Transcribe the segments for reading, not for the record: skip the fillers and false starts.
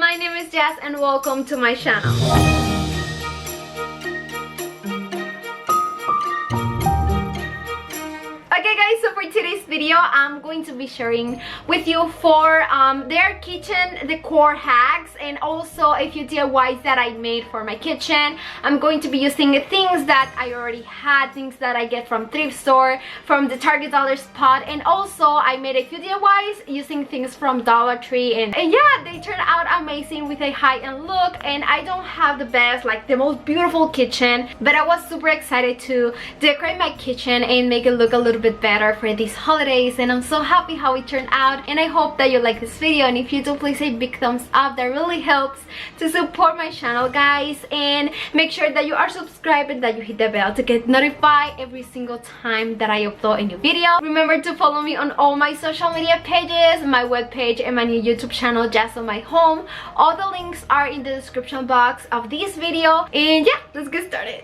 my name is Jazz and welcome to my channel. Okay guys, so for today's video, I'm going to be sharing with you 4 their kitchen decor hacks and also a few DIYs that I made for my kitchen. I'm going to be using things that I already had, things that I get from thrift store, from the Target dollar spot, and also I made a few DIYs using things from Dollar Tree, and yeah, they turned out amazing with a high-end look. And I don't have the best, like the most beautiful kitchen, but I was super excited to decorate my kitchen and make it look a little bit better for these holidays, and I'm so happy how it turned out. And I hope that you like this video, and if you do, please a big thumbs up. That really helps to support my channel, guys. And make sure that you are subscribed and that you hit the bell to get notified every single time that I upload a new video. Remember to follow me on all my social media pages, my webpage, and my new YouTube channel, Jazomy Home. All the links are in the description box of this video. And yeah, let's get started.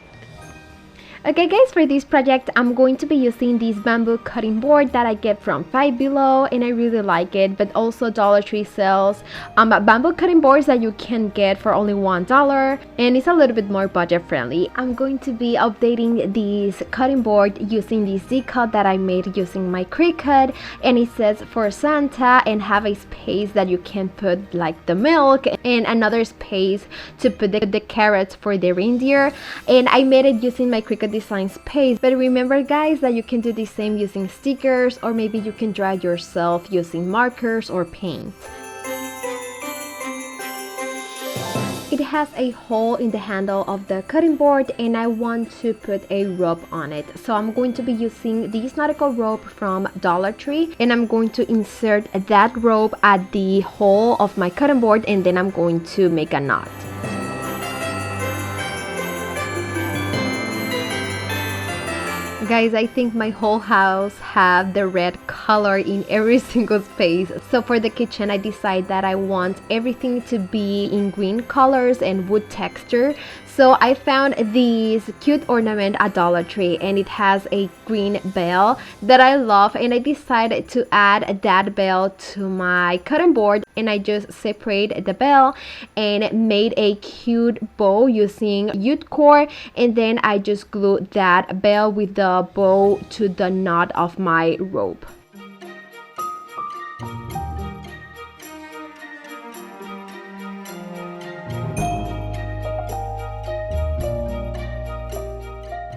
Okay guys, for this project I'm going to be using this bamboo cutting board that I get from Five Below, and I really like it. But also Dollar Tree sells bamboo cutting boards that you can get for only $1, and it's a little bit more budget friendly. I'm going to be updating this cutting board using this decal that I made using my Cricut, and it says for Santa, and have a space that you can put like the milk and another space to put the carrots for the reindeer. And I made it using my Cricut design space, but remember guys that you can do the same using stickers, or maybe you can draw it yourself using markers or paint. It has a hole in the handle of the cutting board, and I want to put a rope on it. So I'm going to be using this nautical rope from Dollar Tree, and I'm going to insert that rope at the hole of my cutting board, and then I'm going to make a knot. Guys, I think my whole house have the red color in every single space. So for the kitchen, I decided that I want everything to be in green colors and wood texture. So I found this cute ornament at Dollar Tree, and it has a green bell that I love, and I decided to add that bell to my cutting board, and I just separate the bell and made a cute bow using DECOR, and then I just glued that bell with the bow to the knot of my rope.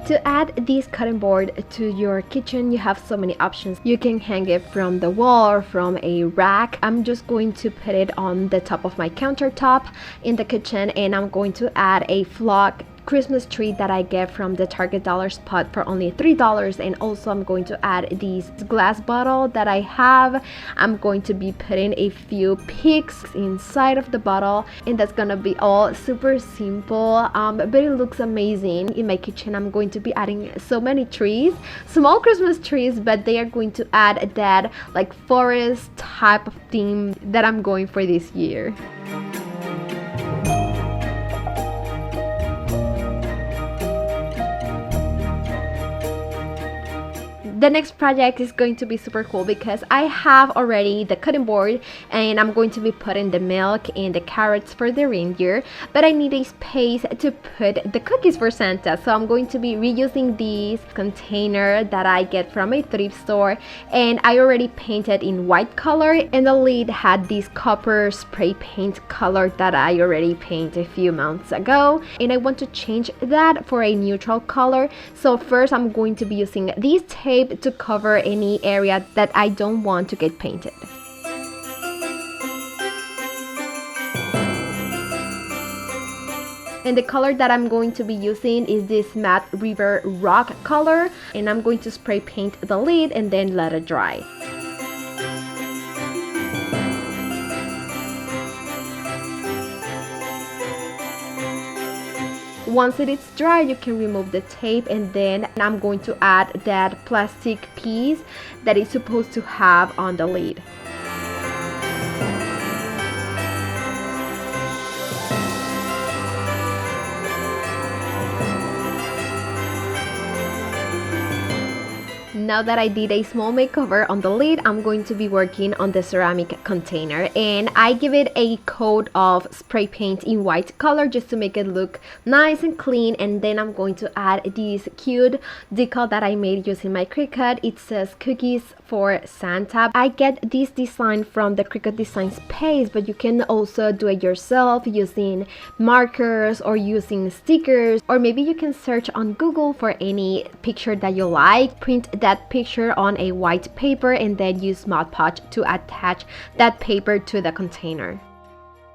To add this cutting board to your kitchen, you have so many options. You can hang it from the wall or from a rack. I'm just going to put it on the top of my countertop in the kitchen, and I'm going to add a flock Christmas tree that I get from the Target dollar spot for only $3. And also I'm going to add this glass bottle that I have. I'm going to be putting a few pigs inside of the bottle, and that's gonna be all super simple, but it looks amazing. In my kitchen I'm going to be adding so many trees, small Christmas trees, but they are going to add that like forest type of theme that I'm going for this year. The next project is going to be super cool because I have already the cutting board, and I'm going to be putting the milk and the carrots for the reindeer, but I need a space to put the cookies for Santa. So I'm going to be reusing this container that I get from a thrift store, and I already painted in white color, and the lid had this copper spray paint color that I already painted a few months ago, and I want to change that for a neutral color. So first I'm going to be using this tape to cover any area that I don't want to get painted. And the color that I'm going to be using is this matte river rock color, and I'm going to spray paint the lid and then let it dry. Once it is dry, you can remove the tape, and then I'm going to add that plastic piece that is supposed to have on the lid. Now that I did a small makeover on the lid, I'm going to be working on the ceramic container, and I give it a coat of spray paint in white color just to make it look nice and clean. And then I'm going to add this cute decal that I made using my Cricut. It says cookies for Santa. I get this design from the Cricut Designs page, but you can also do it yourself using markers or using stickers, or maybe you can search on Google for any picture that you like, print that picture on a white paper, and then use Mod Podge to attach that paper to the container.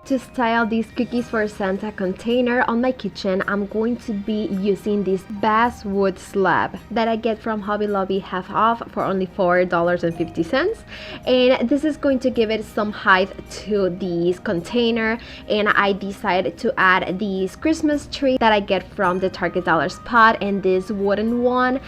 To style these cookies for Santa container on my kitchen, I'm going to be using this basswood slab that I get from Hobby Lobby half off for only $4.50, and this is going to give it some height to this container. And I decided to add this Christmas tree that I get from the Target dollar spot, and this wooden one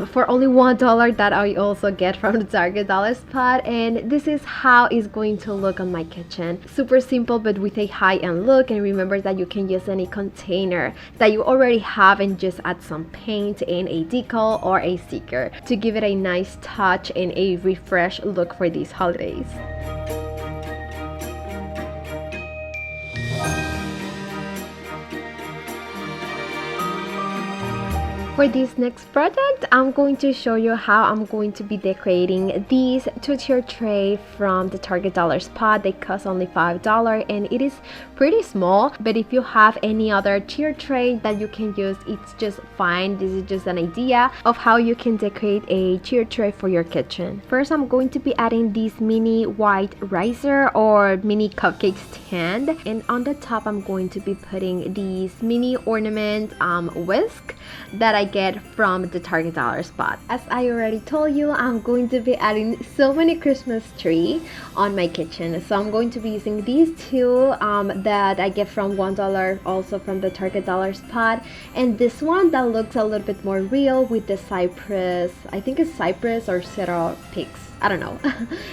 for only $1 that I also get from the Target dollar spot. And this is how it's going to look on my kitchen. Super simple, but with a high-end look. And remember that you can use any container that you already have and just add some paint and a decal or a sticker to give it a nice touch and a refresh look for these holidays. For this next project, I'm going to show you how I'm going to be decorating these two-tier tray from the Target dollar spot. They cost only $5 and it is pretty small, but if you have any other tier tray that you can use, it's just fine. This is just an idea of how you can decorate a tier tray for your kitchen. First, I'm going to be adding this mini white riser or mini cupcake stand, and on the top I'm going to be putting these mini ornament whisk that I get from the Target dollar spot. As I already told you, I'm going to be adding so many Christmas tree on my kitchen, so I'm going to be using these two that I get from $1 also from the Target dollar spot, and this one that looks a little bit more real with the cypress, I think it's cypress or cedar picks, I don't know.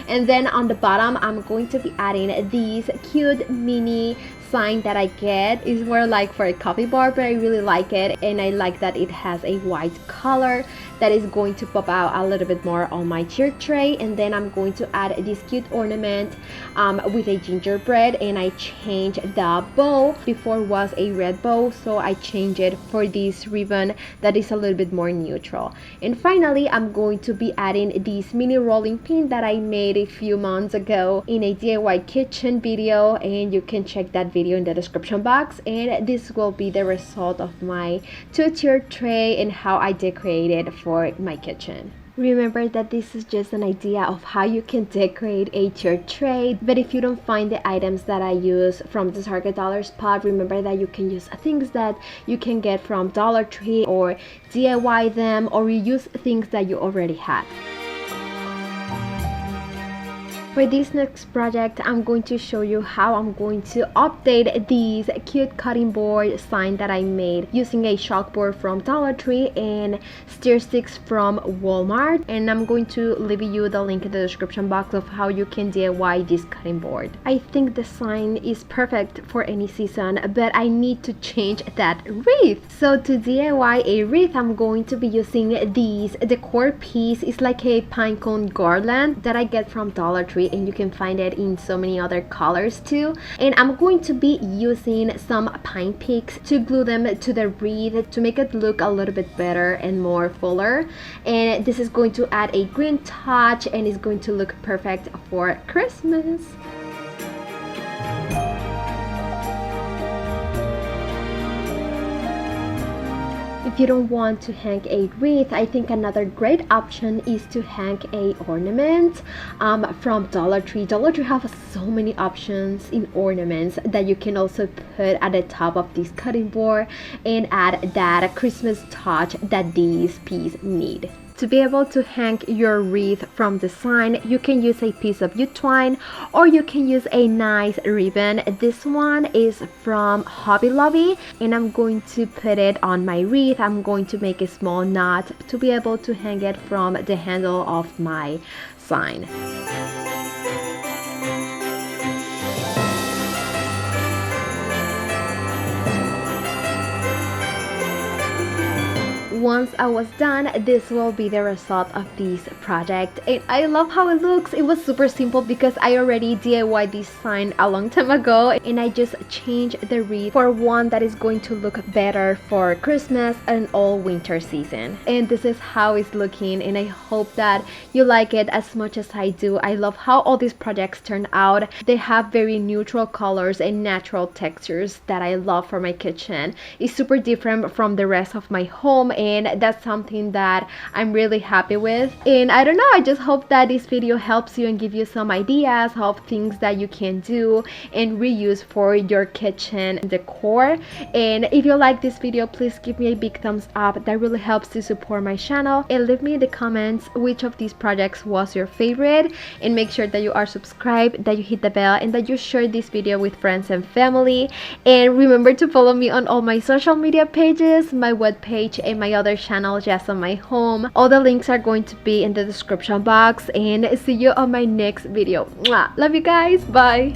And then on the bottom I'm going to be adding these cute mini sign that I get. Is more like for a coffee bar, but I really like it, and I like that it has a white color that is going to pop out a little bit more on my tier tray. And then I'm going to add this cute ornament with a gingerbread, and I changed the bow. Before was a red bow, so I changed it for this ribbon that is a little bit more neutral. And finally, I'm going to be adding this mini rolling pin that I made a few months ago in a DIY kitchen video, and you can check that video in the description box. And this will be the result of my two-tier tray and how I decorated for my kitchen. Remember that this is just an idea of how you can decorate a tier tray, but if you don't find the items that I use from the Target dollar spot, remember that you can use things that you can get from Dollar Tree or DIY them, or reuse things that you already had. For this next project, I'm going to show you how I'm going to update these cute cutting board sign that I made using a chalkboard from Dollar Tree and stir sticks from Walmart. And I'm going to leave you the link in the description box of how you can DIY this cutting board. I think the sign is perfect for any season, but I need to change that wreath. So to DIY a wreath, I'm going to be using these DECOR piece. It's like a pine cone garland that I get from Dollar Tree, and you can find it in so many other colors too. And I'm going to be using some pine picks to glue them to the wreath to make it look a little bit better and more fuller. And this is going to add a green touch and is going to look perfect for Christmas. If you don't want to hang a wreath, I think another great option is to hang a ornament from Dollar Tree. Dollar Tree have so many options in ornaments that you can also put at the top of this cutting board and add that Christmas touch that these pieces need. To be able to hang your wreath from the sign, you can use a piece of jute twine or you can use a nice ribbon. This one is from Hobby Lobby and I'm going to put it on my wreath. I'm going to make a small knot to be able to hang it from the handle of my sign. once I was done, this will be the result of this project, and I love how it looks. It was super simple because I already DIY this sign a long time ago, and I just changed the wreath for one that is going to look better for Christmas and all winter season. And this is how it's looking, and I hope that you like it as much as I do. I love how all these projects turn out. They have very neutral colors and natural textures that I love for my kitchen. It's super different from the rest of my home, and that's something that I'm really happy with. And I don't know, I just hope that this video helps you and give you some ideas of things that you can do and reuse for your kitchen decor. And if you like this video, please give me a big thumbs up. That really helps to support my channel, and leave me in the comments which of these projects was your favorite, and make sure that you are subscribed, that you hit the bell, and that you share this video with friends and family. And remember to follow me on all my social media pages, my webpage, and my other channel, Jazomy Home. All the links are going to be in the description box, and see you on my next video. Mwah! Love you guys. Bye.